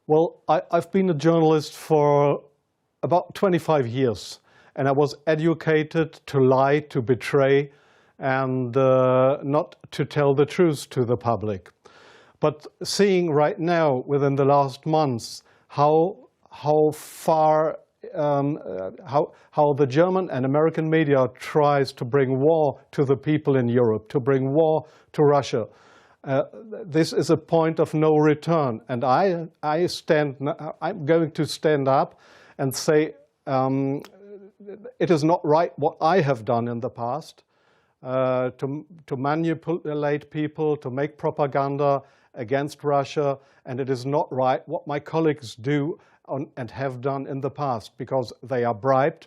Well, I've been a journalist for about 25 years, and I was educated to lie, to betray, and not to tell the truth to the public. But seeing right now, within the last months, how far how the German and American media tries to bring war to the people in Europe, to bring war to Russia. This is a point of no return, and I'm going to stand up and say it is not right what I have done in the past, to manipulate people, to make propaganda against Russia, and it is not right what my colleagues do and have done in the past, because they are bribed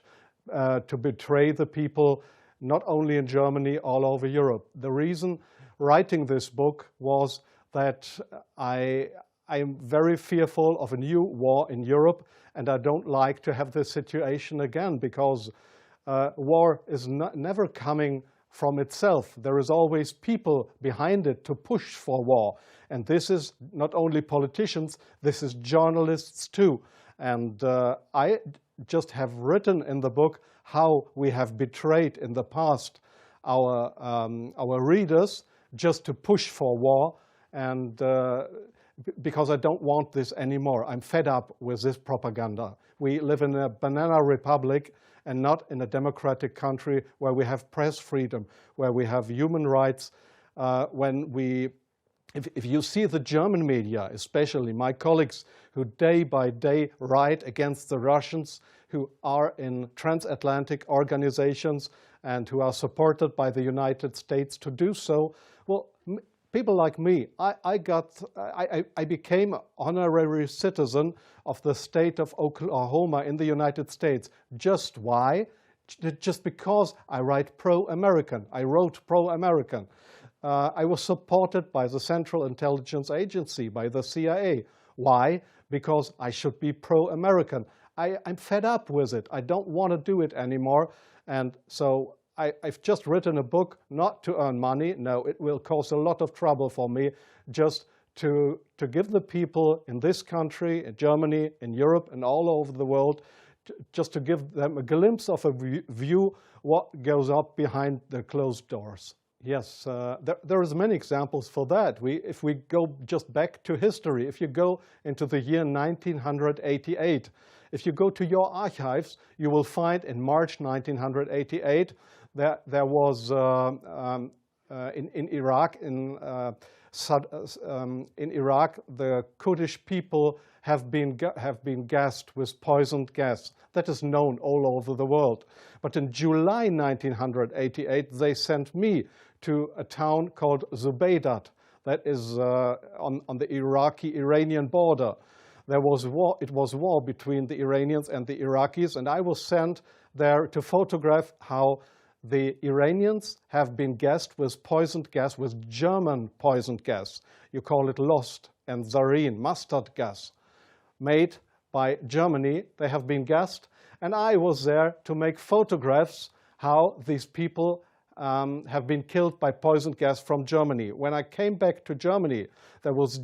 to betray the people, not only in Germany, all over Europe. The reason writing this book was that I am very fearful of a new war in Europe, and I don't like to have this situation again, because war is never coming from itself. There is always people behind it to push for war. And this is not only politicians, this is journalists too. And I just have written in the book how we have betrayed in the past our readers just to push for war, and because I don't want this anymore. I'm fed up with this propaganda. We live in a banana republic and not in a democratic country where we have press freedom, where we have human rights. If you see the German media, especially my colleagues who day by day write against the Russians, who are in transatlantic organizations and who are supported by the United States to do so, well, people like me, I became an honorary citizen of the state of Oklahoma in the United States. Just why? Just because I write pro-American. I wrote pro-American. I was supported by the Central Intelligence Agency, by the CIA. Why? Because I should be pro-American. I'm fed up with it. I don't want to do it anymore. And so I've just written a book not to earn money. No, it will cause a lot of trouble for me, just to give the people in this country, in Germany, in Europe, and all over the world, just to give them a glimpse of a view what goes up behind the closed doors. Yes, there is many examples for that. If we go just back to history, if you go into the year 1988, if you go to your archives, you will find in March 1988 that there was in Iraq, the Kurdish people have been gassed with poisoned gas. That is known all over the world. But in July 1988, they sent me to a town called Zubaydat, that is on the Iraqi-Iranian border. There was war. It was war between the Iranians and the Iraqis, and I was sent there to photograph how the Iranians have been gassed with poisoned gas, with German poisoned gas. You call it Lost and Zarine, mustard gas, made by Germany. They have been gassed, and I was there to make photographs how these people have been killed by poisoned gas from Germany. When I came back to Germany, there was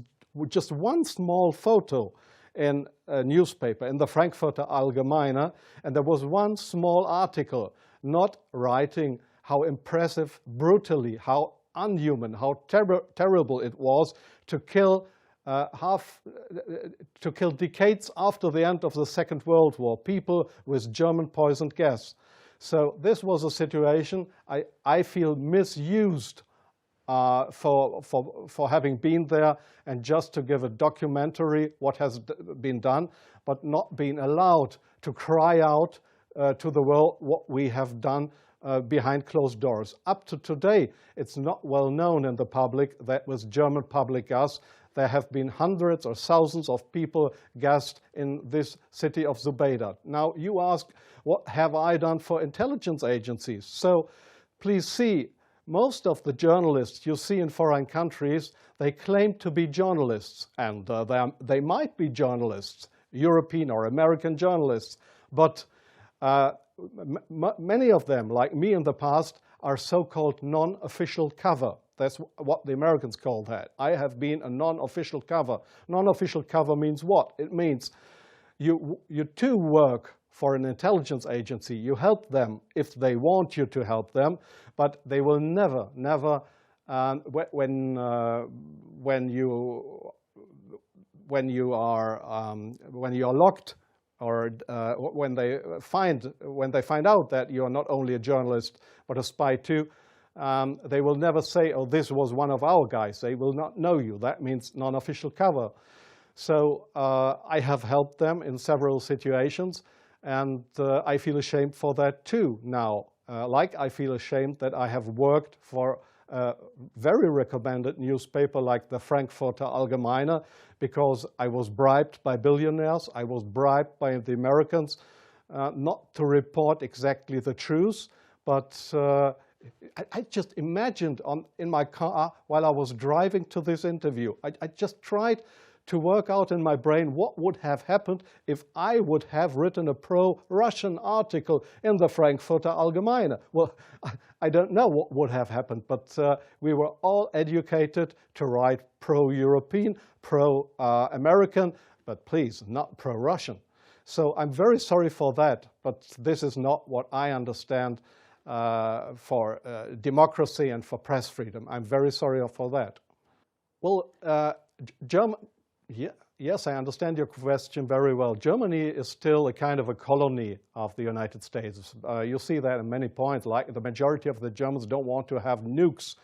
just one small photo in a newspaper, in the Frankfurter Allgemeine, and there was one small article not writing how impressive, brutally, how unhuman, how terrible it was to kill decades after the end of the Second World War, people with German poisoned gas. So this was a situation I feel misused for having been there and just to give a documentary what has been done, but not being allowed to cry out to the world what we have done behind closed doors. Up to today, it's not well known in the public that with German public gas, there have been hundreds or thousands of people gassed in this city of Zubaydat. Now, you ask, what have I done for intelligence agencies? So please see, most of the journalists you see in foreign countries, they claim to be journalists, and they might be journalists, European or American journalists, but many of them, like me in the past, are so-called non-official cover. That's what the Americans call that. I have been a non-official cover. Non-official cover means what? It means you too work for an intelligence agency. You help them if they want you to help them, but they will never, when you are locked, or when they find out that you are not only a journalist but a spy too, they will never say, "Oh, this was one of our guys." They will not know you. That means non-official cover. So I have helped them in several situations, and I feel ashamed for that too now. Like I feel ashamed that I have worked for a very recommended newspaper like the Frankfurter Allgemeine, because I was bribed by billionaires, I was bribed by the Americans not to report exactly the truth, but I just imagined in my car while I was driving to this interview, I just tried to work out in my brain what would have happened if I would have written a pro-Russian article in the Frankfurter Allgemeine. Well, I don't know what would have happened, but we were all educated to write pro-European, pro-American, but please, not pro-Russian. So I'm very sorry for that, but this is not what I understand for democracy and for press freedom. I'm very sorry for that. Well, yes, I understand your question very well. Germany is still a kind of a colony of the United States. You see that in many points, like the majority of the Germans don't want to have nukes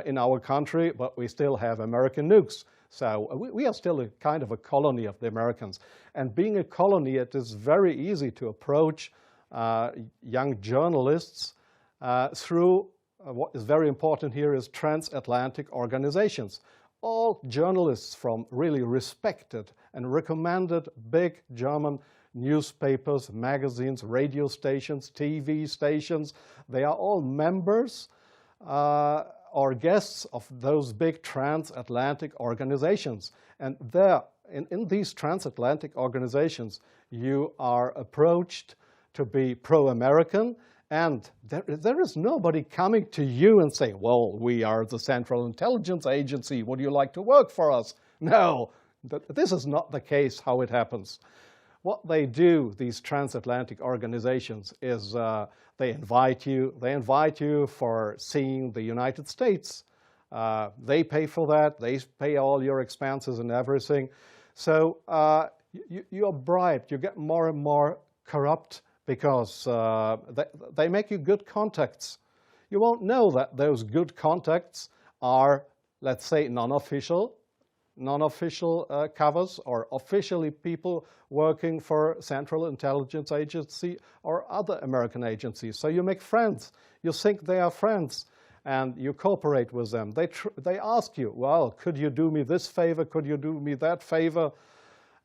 in our country, but we still have American nukes. So we are still a kind of a colony of the Americans. And being a colony, it is very easy to approach young journalists through what is very important here is transatlantic organizations. All journalists from really respected and recommended big German newspapers, magazines, radio stations, TV stations, they are all members or guests of those big transatlantic organizations. And there, in these transatlantic organizations, you are approached to be pro-American, and there is nobody coming to you and saying, well, we are the Central Intelligence Agency, would you like to work for us? No, this is not the case how it happens. What they do, these transatlantic organizations, is they invite you for seeing the United States. They pay for that, they pay all your expenses and everything. So you are bribed, you get more and more corrupt, because they make you good contacts. You won't know that those good contacts are, let's say, non-official covers, or officially people working for Central Intelligence Agency or other American agencies. So you make friends. You think they are friends, and you cooperate with them. They ask you, well, could you do me this favor? Could you do me that favor?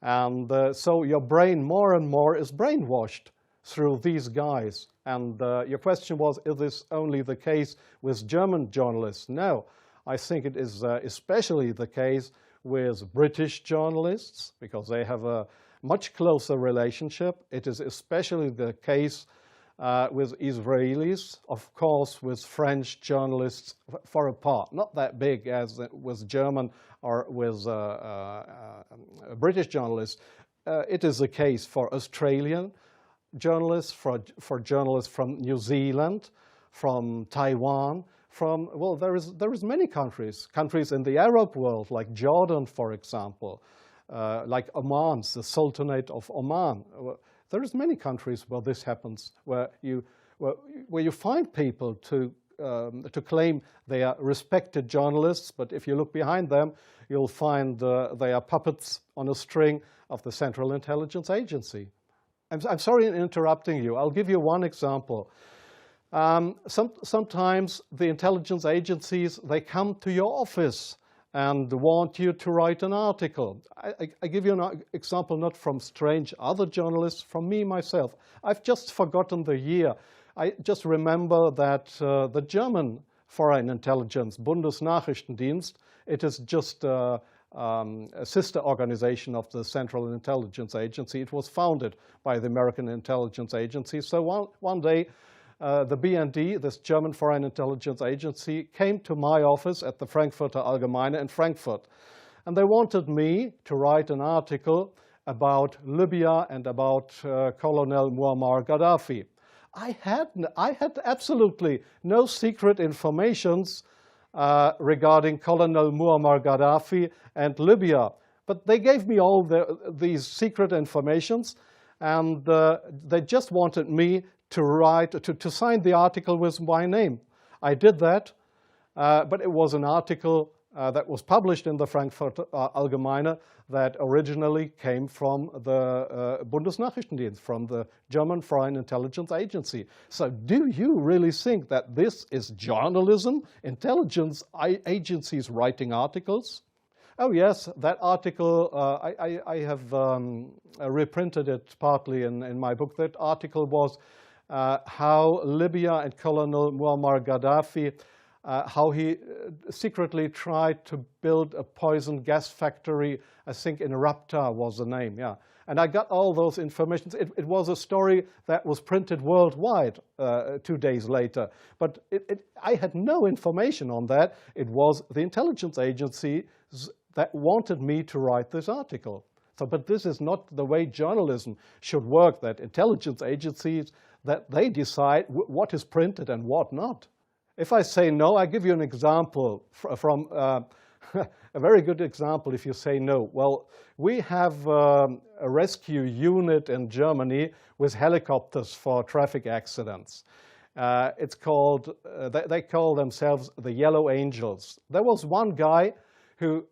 And so your brain more and more is brainwashed through these guys. And your question was, is this only the case with German journalists? No, I think it is especially the case with British journalists, because they have a much closer relationship. It is especially the case with Israelis, of course, with French journalists for a part, not that big as with German or with British journalists. It is the case for Australian journalists, for journalists from New Zealand, from Taiwan, from, well, there is many countries in the Arab world, like Jordan, for example, like Oman, the Sultanate of Oman. There is many countries where this happens, where you find people to claim they are respected journalists, but if you look behind them, you'll find they are puppets on a string of the Central Intelligence Agency. I'm sorry in interrupting you. I'll give you one example. Sometimes the intelligence agencies, they come to your office and want you to write an article. I give you an example not from strange other journalists, from me myself. I've just forgotten the year. I just remember that the German Foreign Intelligence, Bundesnachrichtendienst, it is just a sister organization of the Central Intelligence Agency. It was founded by the American Intelligence Agency. So one day the BND, this German Foreign Intelligence Agency, came to my office at the Frankfurter Allgemeine in Frankfurt. And they wanted me to write an article about Libya and about Colonel Muammar Gaddafi. I had absolutely no secret informations regarding Colonel Muammar Gaddafi and Libya. But they gave me all these secret informations, and they just wanted me to write, to sign the article with my name. I did that, but it was an article that was published in the Frankfurter Allgemeine that originally came from the Bundesnachrichtendienst, from the German Foreign Intelligence Agency. So do you really think that this is journalism, intelligence agencies writing articles? Oh yes, that article, I have reprinted it partly in my book. That article was how Libya and Colonel Muammar Gaddafi, how he secretly tried to build a poison gas factory, I think in Rabta was the name, yeah. And I got all those information. It was a story that was printed worldwide 2 days later. But I had no information on that. It was the intelligence agencies that wanted me to write this article. So, but this is not the way journalism should work, that intelligence agencies, that they decide what is printed and what not. If I say no, I give you an example from a very good example if you say no. Well, we have a rescue unit in Germany with helicopters for traffic accidents. It's called, they call themselves the Yellow Angels. There was one guy who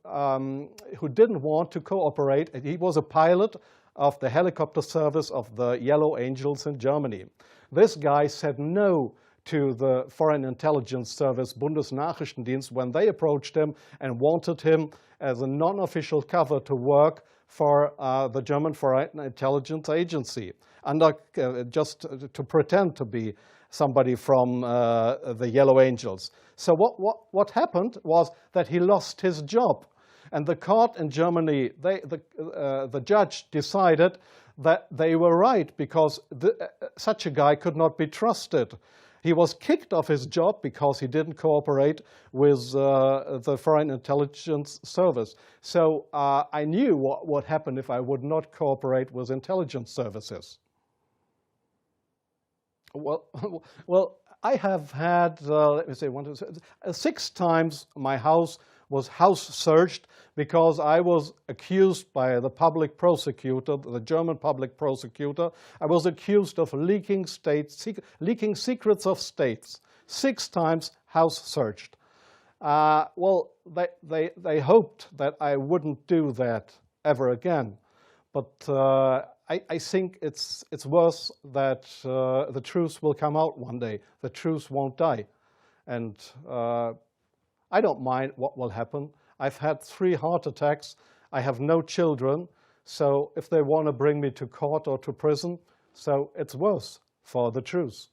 didn't want to cooperate. He was a pilot of the helicopter service of the Yellow Angels in Germany. This guy said no to the Foreign Intelligence Service, Bundesnachrichtendienst, when they approached him and wanted him as a non-official cover to work for the German Foreign Intelligence Agency, under just to pretend to be somebody from the Yellow Angels. So what happened was that he lost his job. And the court in Germany, the judge decided that they were right, because such a guy could not be trusted. He was kicked off his job because he didn't cooperate with the Foreign Intelligence Service. So I knew what would happen if I would not cooperate with intelligence services. Well, I have had, let me say, 6 times my house was house searched because I was accused by the public prosecutor, the German public prosecutor. I was accused of leaking secrets of states. 6 times house searched. Well, they hoped that I wouldn't do that ever again. But I think it's worse that the truth will come out one day. The truth won't die. And I don't mind what will happen. I've had 3 heart attacks. I have no children. So if they want to bring me to court or to prison, so it's worse for the truth.